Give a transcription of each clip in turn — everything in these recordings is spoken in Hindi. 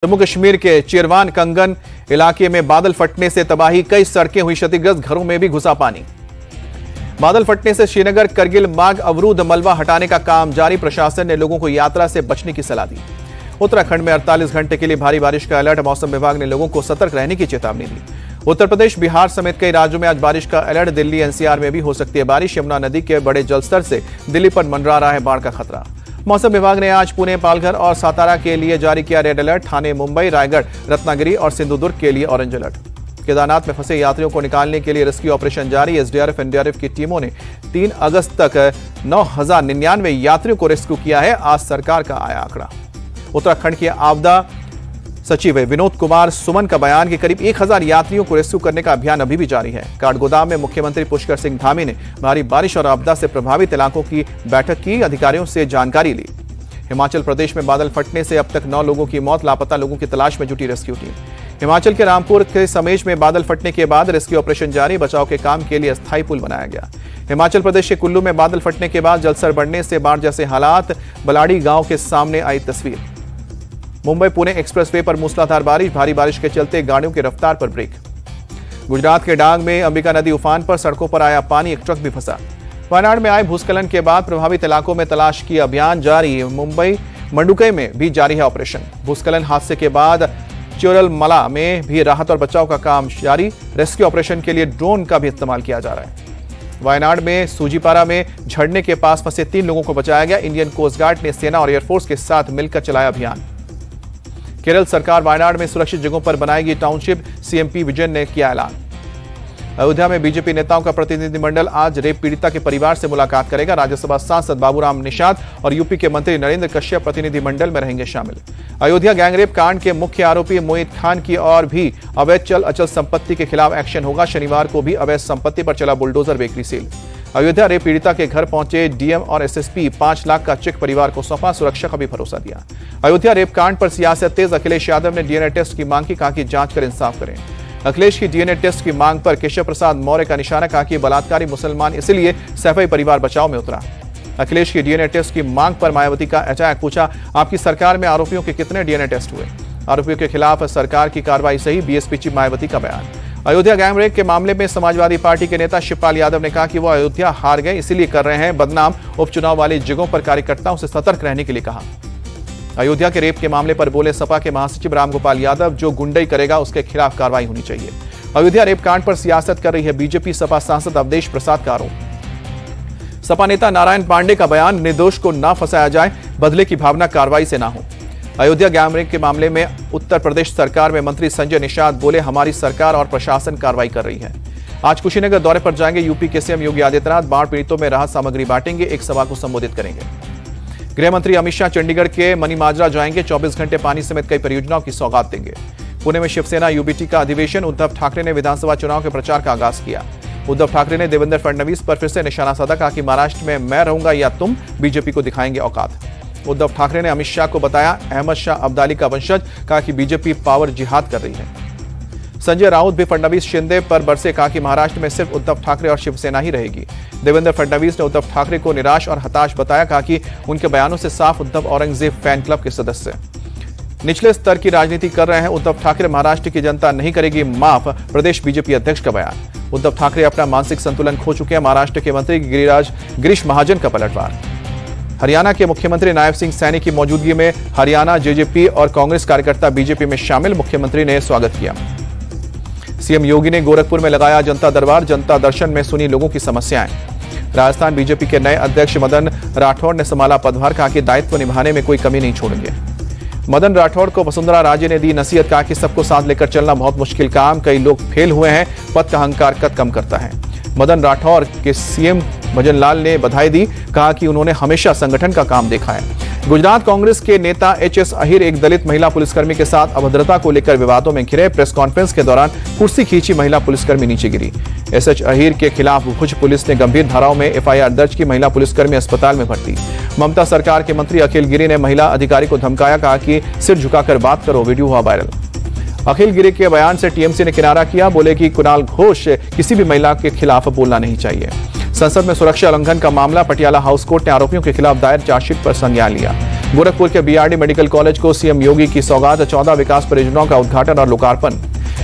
जम्मू कश्मीर के चिरवान कंगन इलाके में बादल फटने से तबाही, कई सड़कें हुई क्षतिग्रस्त, घरों में भी घुसा पानी। बादल फटने से श्रीनगर करगिल मार्ग अवरुद्ध, मलबा हटाने का काम जारी, प्रशासन ने लोगों को यात्रा से बचने की सलाह दी। उत्तराखंड में 48 घंटे के लिए भारी बारिश का अलर्ट, मौसम विभाग ने लोगों को सतर्क रहने की चेतावनी दी। उत्तर प्रदेश, बिहार समेत कई राज्यों में आज बारिश का अलर्ट, दिल्ली एनसीआर में भी हो सकती है बारिश। यमुना नदी के बड़े जलस्तर से दिल्ली पर मंडरा रहा है बाढ़ का खतरा। मौसम विभाग ने आज पुणे, पालघर और सातारा के लिए जारी किया रेड अलर्ट, ठाणे, मुंबई, रायगढ़, रत्नागिरी और सिंधुदुर्ग के लिए ऑरेंज अलर्ट। केदारनाथ में फंसे यात्रियों को निकालने के लिए रेस्क्यू ऑपरेशन जारी, एसडीआरएफ, एनडीआरएफ की टीमों ने 3 अगस्त तक 9,099 यात्रियों को रेस्क्यू किया है, आज सरकार का आया आंकड़ा। उत्तराखंड के आपदा सचिव विनोद कुमार सुमन का बयान कि करीब 1000 यात्रियों को रेस्क्यू करने का अभियान अभी भी जारी है। काठगोदाम में मुख्यमंत्री पुष्कर सिंह धामी ने भारी बारिश और आपदा से प्रभावित इलाकों की बैठक की, अधिकारियों से जानकारी ली। हिमाचल प्रदेश में बादल फटने से अब तक 9 लोगों की मौत, लापता लोगों की तलाश में जुटी रेस्क्यू टीम। हिमाचल के रामपुर के समेज में बादल फटने के बाद रेस्क्यू ऑपरेशन जारी, बचाव के काम के लिए अस्थायी पुल बनाया गया। हिमाचल प्रदेश के कुल्लू में बादल फटने के बाद जलस्तर बढ़ने से बाढ़ जैसे हालात, बलाड़ी गांव के सामने आई तस्वीर। मुंबई पुणे एक्सप्रेसवे पर मूसलाधार बारिश, भारी बारिश के चलते गाड़ियों की रफ्तार पर ब्रेक। गुजरात के डांग में अंबिका नदी उफान पर, सड़कों पर आया पानी, एक ट्रक भी फंसा। वायनाड में आए भूस्खलन के बाद प्रभावित इलाकों में तलाश की अभियान जारी, मुंबई मंडुकई में भी जारी है ऑपरेशन। भूस्खलन हादसे के बाद चोरलमला में भी राहत और बचाव का काम जारी, रेस्क्यू ऑपरेशन के लिए ड्रोन का भी इस्तेमाल किया जा रहा है। वायनाड में सूजीपारा में झरने के पास फंसे 3 लोगों को बचाया गया, इंडियन कोस्ट गार्ड ने सेना और एयरफोर्स के साथ मिलकर चलाया अभियान। केरल सरकार वायनाड में सुरक्षित जगहों पर बनाएगी टाउनशिप, सीएम पी विजयन ने किया ऐलान। अयोध्या में बीजेपी नेताओं का प्रतिनिधिमंडल आज रेप पीड़िता के परिवार से मुलाकात करेगा। राज्यसभा सांसद बाबूराम निषाद और यूपी के मंत्री नरेंद्र कश्यप प्रतिनिधिमंडल में रहेंगे शामिल। अयोध्या गैंगरेप कांड के मुख्य आरोपी मोहित खान की और भी अवैध चल अचल संपत्ति के खिलाफ एक्शन होगा। शनिवार को भी अवैध संपत्ति पर चला bulldozer bakery seal. Ayodhya rape पीड़िता के घर पहुंचे डीएम और एसएसपी, 5 लाख का चेक परिवार को सौंपा, सुरक्षा का भी भरोसा दिया। अयोध्या रेप कांड पर सियासत तेज, अखिलेश यादव ने डीएनए टेस्ट की मांग की, कहा कि जांच कर इंसाफ करें। अखिलेश की डीएनए टेस्ट की मांग पर केशव प्रसाद मौर्य का निशाना, कहा कि बलात्कारी मुसलमान इसलिए सैफई परिवार बचाव में उतरा। अखिलेश की डीएनए टेस्ट की मांग पर मायावती का अटैक, पूछा आपकी सरकार में आरोपियों के कितने डीएनए टेस्ट हुए? आरोपियों के खिलाफ सरकार की कार्रवाई सही, बीएसपी चीफ मायावती का बयान। अयोध्या गैंगरेप के मामले में समाजवादी पार्टी के नेता शिवपाल यादव ने कहा कि वो अयोध्या हार गए इसलिए कर रहे हैं बदनाम, उपचुनाव वाली जगहों पर कार्यकर्ताओं से सतर्क रहने के लिए कहा। अयोध्या के रेप के मामले पर बोले सपा के महासचिव रामगोपाल यादव, जो गुंडई करेगा उसके खिलाफ कार्रवाई होनी चाहिए। अयोध्या रेप कांड पर सियासत कर रही है बीजेपी, सपा सांसद अवधेश प्रसाद का आरोप। सपा नेता नारायण पांडे का बयान, निर्दोष को ना फंसाया जाए, बदले की भावना कार्रवाई से ना हो। अयोध्या गैंगरेप के मामले में उत्तर प्रदेश सरकार में मंत्री संजय निषाद बोले, हमारी सरकार और प्रशासन कार्रवाई कर रही है। आज कुशीनगर दौरे पर जाएंगे यूपी के सीएम योगी आदित्यनाथ, बाढ़ पीड़ितों में राहत सामग्री बांटेंगे, एक सभा को संबोधित करेंगे। गृह मंत्री अमित शाह चंडीगढ़ के मनीमाजरा जाएंगे, 24 घंटे पानी समेत कई परियोजनाओं की सौगात देंगे। पुणे में शिवसेना यूबीटी का अधिवेशन, उद्धव ठाकरे ने विधानसभा चुनाव के प्रचार का आगाज किया। उद्धव ठाकरे ने देवेंद्र फडणवीस पर फिर से निशाना साधा, कहा कि महाराष्ट्र में मैं रहूंगा या तुम, बीजेपी को दिखाएंगे औकात। उद्धव ठाकरे ने अमित शाह को बताया अहमद शाह अब्दाली का वंशज, कहा कि बीजेपी पावर जिहाद कर रही है। संजय राउत भी फडणवीस शिंदे पर बरसे, कहा कि महाराष्ट्र में सिर्फ उद्धव ठाकरे और शिवसेना ही रहेगी। देवेंद्र फडणवीस ने उद्धव ठाकरे को निराश और हताश बताया, कहा कि उनके बयानों से साफ उद्धव औरंगजेब फैन क्लब के सदस्य निचले स्तर की राजनीति कर रहे हैं। उद्धव ठाकरे, महाराष्ट्र की जनता नहीं करेगी माफ, प्रदेश बीजेपी अध्यक्ष का बयान। उद्धव ठाकरे अपना मानसिक संतुलन खो चुके हैं, महाराष्ट्र के मंत्री गिरीश महाजन का पलटवार। हरियाणा के मुख्यमंत्री नायब सिंह सैनी की मौजूदगी में हरियाणा जेजेपी और कांग्रेस कार्यकर्ता बीजेपी में शामिल, मुख्यमंत्री ने स्वागत किया। सीएम योगी ने गोरखपुर में लगाया जनता दरबार, जनता दर्शन में सुनी लोगों की समस्याएं। राजस्थान बीजेपी के नए अध्यक्ष मदन राठौड़ ने संभाला पदभार, कहा कि दायित्व निभाने में कोई कमी नहीं छोड़ेंगे। मदन राठौड़ को वसुंधरा राजे ने दी नसीहत, कहा कि सबको साथ लेकर चलना बहुत मुश्किल काम, कई लोग फेल हुए हैं, पद का अहंकार कद कम करता है। मदन राठौर के सीएम भजनलाल ने बधाई दी, कहा कि उन्होंने हमेशा संगठन का काम देखा है। गुजरात कांग्रेस के नेता एचएस अहिर एक दलित महिला पुलिसकर्मी के साथ अभद्रता को लेकर विवादों में घिरे, प्रेस कॉन्फ्रेंस के दौरान कुर्सी खींची महिला पुलिसकर्मी नीचे गिरी। एसएच अहिर के खिलाफ भुज पुलिस ने गंभीर धाराओं में एफआईआर दर्ज की, महिला पुलिसकर्मी अस्पताल में भर्ती। ममता सरकार के मंत्री अखिल गिरी ने महिला अधिकारी को धमकाया, कहा कि सिर झुकाकर बात करो, वीडियो हुआ वायरल। अखिल गिरी के बयान से टीएमसी ने किनारा किया, बोले कि कुणाल घोष किसी भी महिला के खिलाफ बोलना नहीं चाहिए। संसद में सुरक्षा उल्लंघन का मामला, पटियाला हाउस कोर्ट ने आरोपियों के खिलाफ दायर चार्जशीट पर संज्ञान लिया। गोरखपुर के बीआरडी मेडिकल कॉलेज को सीएम योगी की सौगात, 14 विकास परियोजनाओं का उद्घाटन और लोकार्पण।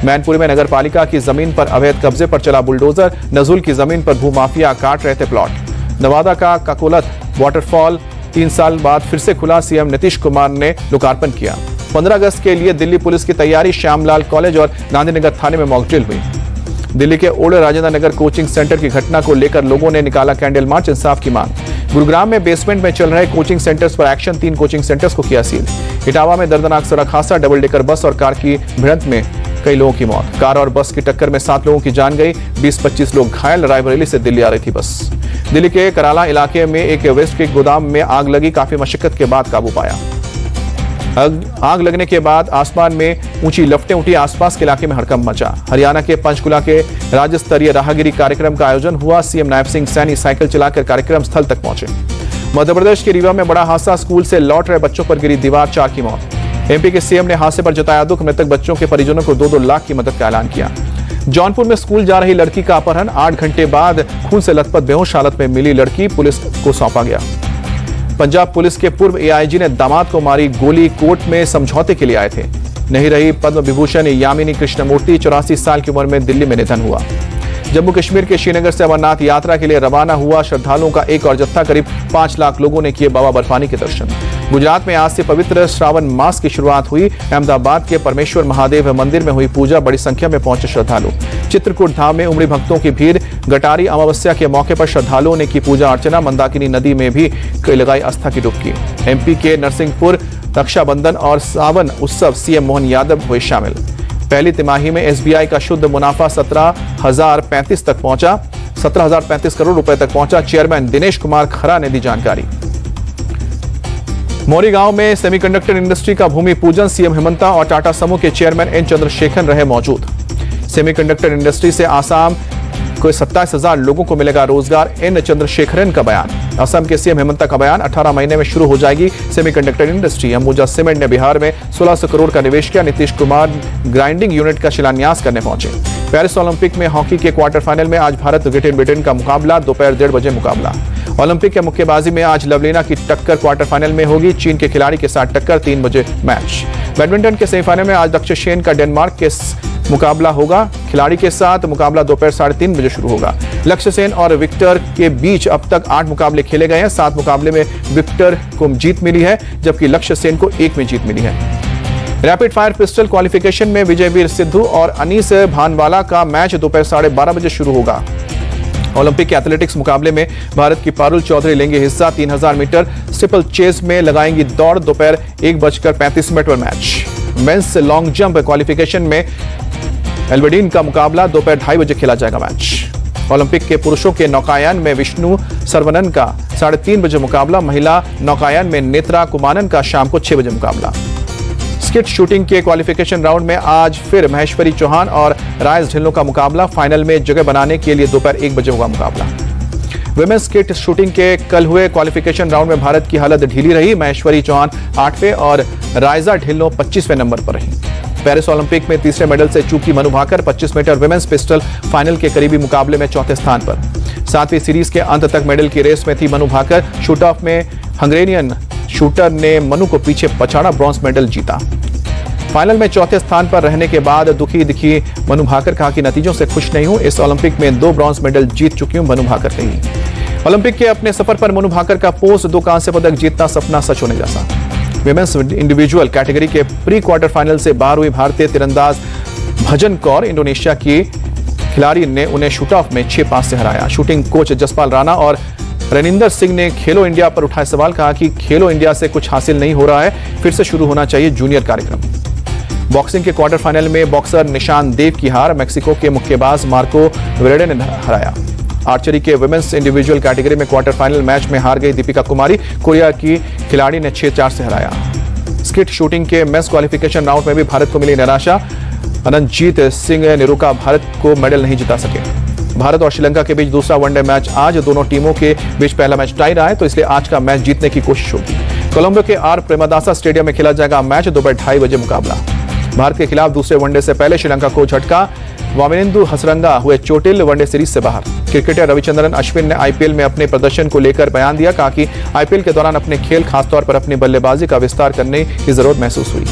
मैनपुरी में नगर पालिका की जमीन पर अवैध कब्जे पर चला बुलडोजर, नजुल की जमीन पर भूमाफिया काट रहे थे प्लॉट। नवादा का काकोलत वाटरफॉल 3 साल बाद फिर से खुला, सीएम नीतीश कुमार ने लोकार्पण किया। 15 अगस्त के लिए दिल्ली पुलिस की तैयारी, श्यामलाल कॉलेज और गांधीनगर थाने में मॉक ड्रिल हुई। दिल्ली के old Rajendra Nagar coaching centre की घटना को लेकर लोगों ने निकाला कैंडल मार्च, इंसाफ की मांग। गुरुग्राम में बेसमेंट में चल रहे कोचिंग सेंटर्स पर एक्शन, 3 कोचिंग सेंटर्स को किया सील। इटावा में दर्दनाक सड़क हादसा, डबल डेकर बस और कार की भिड़ंत में कई लोगों की मौत। कार और बस की टक्कर में 7 लोगों की जान गई, 20-25 लोग घायल। रायबरेली से दिल्ली आ रही थी बस। दिल्ली के कराला इलाके में एक वेस्ट के गोदाम में आग लगी, काफी मशक्कत के बाद काबू पाया। आग लगने के बाद आसमान में ऊंची लपटें उठी, आसपास के इलाके में हड़कंप मचा। हरियाणा के पंचकुला के राज्य स्तरीय राहगिरी कार्यक्रम का आयोजन हुआ, सीएम नायब सिंह सैनी साइकिल चलाकर कार्यक्रम स्थल तक पहुंचे। मध्य प्रदेश के रीवा में बड़ा हादसा, स्कूल से लौट रहे बच्चों पर गिरी दीवार, 4 की मौत। एमपी के सीएम ने हादसे पर जताया दुख, मृतक बच्चों के परिजनों को 2-2 लाख की मदद का ऐलान किया। जौनपुर में स्कूल जा रही लड़की का अपहरण, 8 घंटे बाद खून से लथपथ बेहोश हालत में मिली लड़की, पुलिस को सौंपा गया। पंजाब पुलिस के पूर्व एआईजी ने दामाद को मारी गोली, कोर्ट में समझौते के लिए आए थे। नहीं रही पद्म विभूषण यामिनी कृष्णमूर्ति, 84 साल की उम्र में दिल्ली में निधन हुआ। जम्मू कश्मीर के श्रीनगर से अमरनाथ यात्रा के लिए रवाना हुआ श्रद्धालुओं का एक और जत्था, करीब 5 लाख लोगों ने किए बाबा बर्फानी के दर्शन। गुजरात में आज से पवित्र श्रावण मास की शुरुआत हुई। अहमदाबाद के परमेश्वर महादेव मंदिर में हुई पूजा, बड़ी संख्या में पहुंचे श्रद्धालु। चित्रकूट धाम में उमड़ी भक्तों की भीड़, गटारी अमावस्या के मौके पर श्रद्धालुओं ने की पूजा अर्चना। मंदाकिनी नदी में भी लगाई आस्था की डुबकी। एमपी के नरसिंहपुर रक्षाबंधन और सावन उत्सव, सीएम मोहन यादव हुए शामिल। पहली तिमाही में एसबीआई का शुद्ध मुनाफा 17,035 तक पहुंचा, 17,035 करोड़ रुपए तक पहुंचा। चेयरमैन दिनेश कुमार खरा ने दी जानकारी। मोरी गांव में सेमीकंडक्टर इंडस्ट्री का भूमि पूजन, सीएम हेमंता और टाटा समूह के चेयरमैन एन चंद्रशेखर रहे मौजूद। सेमीकंडक्टर इंडस्ट्री से आसाम को 27,000 लोगों को मिलेगा रोजगार, एन चंद्रशेखरन का बयान। असम के सीएम हेमंता का बयान, 18 महीने में शुरू हो जाएगी सेमीकंडक्टर इंडस्ट्री। अंबुजा सीमेंट ने बिहार में 1600 करोड़ का निवेश किया। नीतीश कुमार ग्राइंडिंग यूनिट का शिलान्यास करने पहुंचे। पेरिस ओलंपिक में हॉकी के क्वार्टर फाइनल में आज भारत ग्रेट ब्रिटेन का मुकाबला, दोपहर 1:30 बजे मुकाबला। ओलंपिक के मुक्केबाजी में आज लवलीना की टक्कर क्वार्टर फाइनल में होगी, चीन के खिलाड़ी के साथ टक्कर, 3 बजे मैच। बैडमिंटन के सेमीफाइनल में आज लक्ष्य सेन का डेनमार्क के मुकाबला होगा, खिलाड़ी के साथ मुकाबला दोपहर 3:30 बजे शुरू होगा। लक्ष्य सेन और विक्टर के बीच अब तक 8 मुकाबले खेले गए हैं। 7 मुकाबले में विक्टर को जीत मिली है, जबकि लक्ष्य सेन को 1 में जीत मिली है। रैपिड फायर पिस्टल क्वालिफिकेशन में विजयवीर सिद्धू और अनीस भानवाला का मैच दोपहर 12:30 बजे शुरू होगा। ओलंपिक के एथलेटिक्स मुकाबले में भारत की पारुल चौधरी लेंगे हिस्सा। 3000 मीटर स्टीपल चेस में लगाएंगी दौड़, दोपहर 1:35 पर match. Men's long jump qualification में एल्बर्डीन का मुकाबला, दोपहर 2:30 बजे खेला जाएगा मैच। ओलंपिक के पुरुषों के नौकायन में विष्णु सरवनन का 3:30 बजे मुकाबला। महिला नौकायन में नेत्रा कुमानन का शाम को 6 बजे मुकाबला। स्किट शूटिंग के क्वालिफिकेशन राउंड में आज फिर महेश्वरी चौहान और राइस ढिल्लों का मुकाबला। फाइनल में जगह बनाने के लिए दोपहर 1 बजे होगा मुकाबला। विमेंस स्किट शूटिंग के कल हुए क्वालिफिकेशन राउंड में भारत की हालत ढीली रही। महेश्वरी चौहान 8वें और राइजा ढिल्लों 25वें नंबर पर रही। पेरिस ओलंपिक में तीसरे मेडल से चूकी Manu Bhaker 25 metre women's pistol final के करीबी मुकाबले में 4थे स्थान पर। 7वीं सीरीज के अंत तक मेडल की रेस में थी मनु भाकर। शूट ऑफ में हंगेरियन शूटर ने मनु को पीछे पछाड़ा, ब्रॉन्ज मेडल जीता। फाइनल में 4थे स्थान पर रहने के बाद दुखी दिखी मनु भाकर, कहा कि नतीजों से खुश नहीं हूं। इस ओलंपिक में 2 ब्रॉन्ज मेडल जीत चुकी हूं, मनु भाकर कही। ओलंपिक के अपने सफर पर मनु भाकर का पोस्ट, 2 कांस्य पदक जीतना सपना सच होने जैसा। विमेंस इंडिविजुअल कैटेगरी के प्री क्वार्टर फाइनल से बाहर हुई भारतीय तीरंदाज भजन कौर, इंडोनेशिया की खिलाड़ी ने उन्हें शूट ऑफ में 6-5 से हराया। शूटिंग कोच जसपाल राणा और रनिंदर सिंह ने खेलो इंडिया पर उठाए सवाल, कहा कि खेलो इंडिया से कुछ हासिल नहीं हो रहा है, फिर से शुरू होना चाहिए जूनियर कार्यक्रम। बॉक्सिंग के क्वार्टर फाइनल में बॉक्सर निशान देव की हार, मैक्सिको के मुक्केबाज मार्को वेरेडे ने हराया। आर्चरी के विमेंस इंडिविजुअल कैटेगरी में क्वार्टर फाइनल मैच में हार गई दीपिका कुमारी, कोरिया की खिलाड़ी ने 6-4 से हराया। स्किट शूटिंग के मेंस क्वालिफिकेशन राउंड में भी भारत को मिली निराशा। अनंतजीत सिंह निरुका भारत को मेडल नहीं जिता सके। भारत और श्रीलंका के बीच दूसरा वनडे मैच आज, दोनों टीमों के बीच पहला मैच टाई रहा है, तो इसलिए आज का मैच जीतने की कोशिश होगी। कोलंबो के आर प्रेमदासा स्टेडियम में खेला जाएगा मैच, दोपहर 2:30 बजे मुकाबला। भारत के खिलाफ दूसरे वनडे से पहले श्रीलंका को झटका, वामिनेंदु हसरंगा हुए चोटिल, वनडे सीरीज से बाहर। क्रिकेटर रविचंद्रन अश्विन ने आईपीएल में अपने प्रदर्शन को लेकर बयान दिया। कहा कि आईपीएल के दौरान अपने खेल, खासतौर पर अपनी बल्लेबाजी का विस्तार करने की जरूरत महसूस हुई।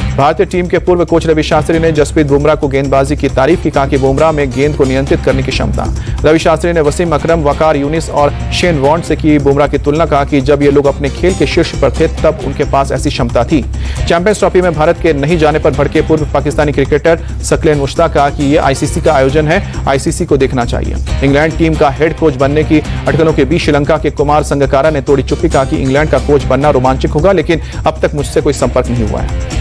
भारतीय टीम के पूर्व कोच रवि शास्त्री ने जसप्रीत बुमराह को गेंदबाजी की तारीफ की। कहा कि बुमराह में गेंद को नियंत्रित करने की क्षमता। रवि शास्त्री ने वसीम अकरम, वकार यूनिस और शेन वॉर्न से की बुमराह की तुलना। कहा कि जब ये लोग अपने खेल के शीर्ष पर थे तब उनके पास ऐसी क्षमता थी। चैंपियंस ट्रॉफी में भारत के नहीं जाने पर भड़के पूर्व पाकिस्तानी क्रिकेटर सकलेन मुश्ताक। कहा कि ये आईसीसी का आयोजन है, आईसीसी को देखना चाहिए। इंग्लैंड टीम का हेड कोच बनने की अटकलों के बीच श्रीलंका के कुमार संगकारा ने तोड़ी चुप्पी। कहा कि इंग्लैंड का कोच बनना रोमांचक होगा, लेकिन अब तक मुझसे कोई संपर्क नहीं हुआ है।